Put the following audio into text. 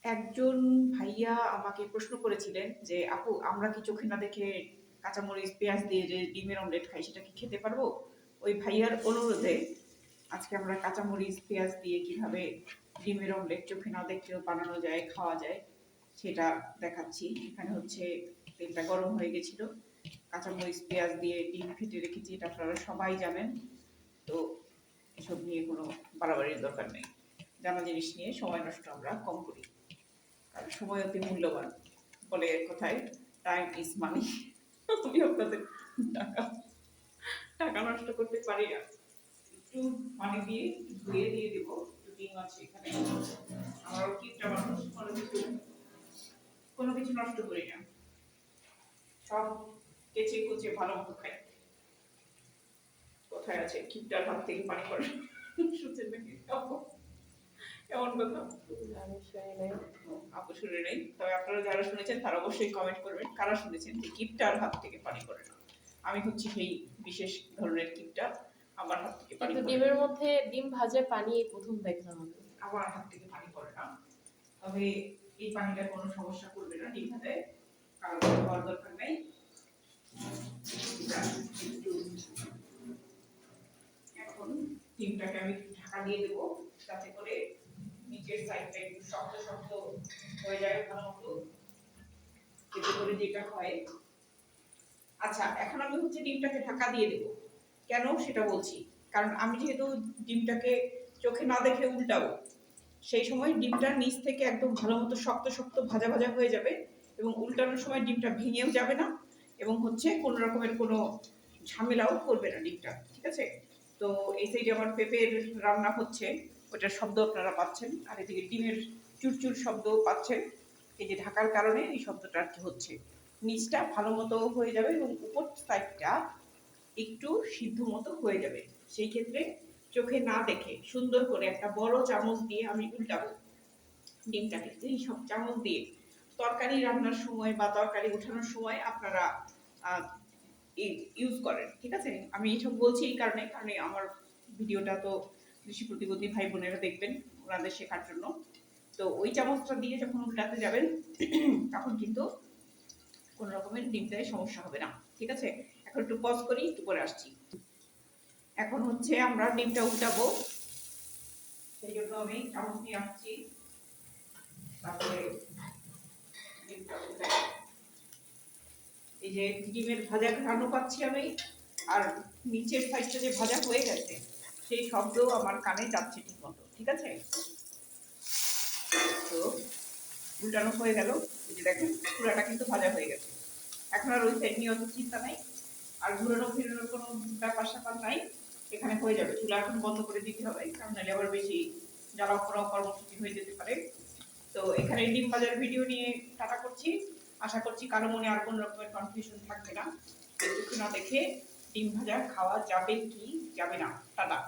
একজন ভাইয়া আমাকে প্রশ্ন করেছিলেন যে, "আপু আমরা কি চোখে না দেখে কাঁচামরিচ, পেঁয়াজ দিয়ে যে ডিমের অমলেট খাই সেটা কি খেতে পারবো?" ওই ভাইয়ার অনুরোধে আজকে আমরা কাঁচামরিচ, পেঁয়াজ দিয়ে কিভাবে ডিমের অমলেট চোখে না দেখলেও বানানো যায়, খাওয়া যায় সেটা দেখাচ্ছি। এখানে হচ্ছে তেলটা গরম হয়ে গেছিল। কাঁচামরিচ, পেঁয়াজ দিয়ে ডিম ফেটে রেখেছি, এটা আপনারা সবাই জানেন। তো এসব নিয়ে কোনো বাড়াবাড়ির দরকার নেই। জানা জিনিস নিয়ে সময় নষ্ট আমরা কম করি। কারণ সময় অতি মূল্যবান। বলে এক কথায় টাইম ইজ মানি। আমি আপনাদের টাকা টাকা নষ্ট করতে পারি না। একটু পানি দিয়ে ধুয়ে দিয়ে দেব। একটু ডিম আছে এখানে। আমার কিপটা মানুষ কোনো কিছু নষ্ট করি না। সব কেচে কুচে ভালো মতো খাই। কোথায় আছে কিপটার হাত থেকে পানি পড়ে শুনছেন নাকি এমন কথা আমি শুনি নাই। আপু শুনে নেই, তবে আপনারা যারা শুনেছেন তারা অবশ্যই কমেন্ট করবেন কারা শুনেছেন যে কিপটার হাত থেকে পানি পড়ে না। আমি হচ্ছি সেই বিশেষ ধরনের কিপটা, আমার হাত থেকে পানি কিন্তু পড়ে না। ডিমের মধ্যে ডিম ভাজা পানি এই প্রথম দেখলাম আমি। আমার হাত থেকে পানি পড়ে না, তবে এই পানিটা কোনো সমস্যা করবে না ডিম ভাজায়, কারণ হওয়ার দরকার নেই। এখন ডিমটাকে আমি ঢাকা দিয়ে দেবো যাতে করে নিচের সাইডটা একটু শক্ত শক্ত হয়ে যায় ভালো মতো, এতে করে যেটা হয়। আচ্ছা, এখন আমি হচ্ছে ডিমটাকে ঢাকা দিয়ে দেবো। কেন সেটা বলছি। কারণ আমি যেহেতু ডিমটাকে চোখে না দেখে উল্টাবো, সেই সময় ডিমটা নিচ থেকে একদম ভালো মতো শক্ত শক্ত ভাজা ভাজা হয়ে যাবে এবং উল্টানোর সময় ডিমটা ভেঙেও যাবে না এবং হচ্ছে কোনো রকমের কোনো ঝামেলাও করবে না ডিমটা, ঠিক আছে? তো এই সাইডে আমার পেঁপের রান্না হচ্ছে, ওটার শব্দ আপনারা পাচ্ছেন, আর এদিকে ডিমের চুরচুর শব্দ পাচ্ছেন। এই যে ঢাকার কারণে এই শব্দটা আর কি হচ্ছে। নিচটা ভালো মতো হয়ে যাবে এবং উপর সাইডটা একটু সিদ্ধ মতো হয়ে যাবে। সেই ক্ষেত্রে চোখে না দেখে সুন্দর করে একটা বড় চামচ দিয়ে আমি উল্টাবো ডিমটাকে। এই সব চামচ দিয়ে তরকারি রান্নার সময় বা তরকারি ওঠানোর সময় আপনারা ইউজ করেন, ঠিক আছে? আমি এইসব বলছি এই কারণে, কারণ আমার ভিডিওটা তো দৃষ্টি প্রতিবন্ধী ভাই বোনেরা দেখবেন ওনাদের শেখার জন্য। তো ওই চামচটা দিয়ে যখন উল্টাতে যাবেন তখন কিন্তু কোনো রকমের ডিমটায় সমস্যা হবে না, ঠিক আছে? এখন একটু পজ করি, একটু পরে আসছি। এখন হচ্ছে আমরা ডিমটা উল্টাবো, সেই জন্য আমি চামচ নিয়ে আসছি। তারপরে ডিমটা উল্টাবো। এই যে ডিমের ভাজা ঘ্রাণও পাচ্ছি আমি, আর নিচের সাইডটা যে ভাজা হয়ে গেছে সেই শব্দ আমার কানে যাচ্ছে ঠিক মতো, ঠিক আছে? তো উল্টানো হয়ে গেল। এই যে দেখেন পুরাটা কিন্তু ভাজা হয়ে গেছে। এখন আর ওই সাইড নিয়ে অত চিন্তা নাই, আর ঘুরানো ফিরানোর কোনো ব্যাপার স্যাপার নাই। এখানে হয়ে যাবে। চুলা এখন বন্ধ করে দিতে হবে, কারণ নাহলে আবার বেশি জ্বালাও পোড়াও কর্মসূচি হয়ে যেতে পারে। তো এখানে ডিম ভাজার ভিডিও নিয়ে টাটা করছি। আশা করছি কারো মনে আর কোনো রকমের কনফিউশন থাকবে না। চোখে না দেখে ডিম ভাজা খাওয়া যাবে কি যাবে না। টাটা।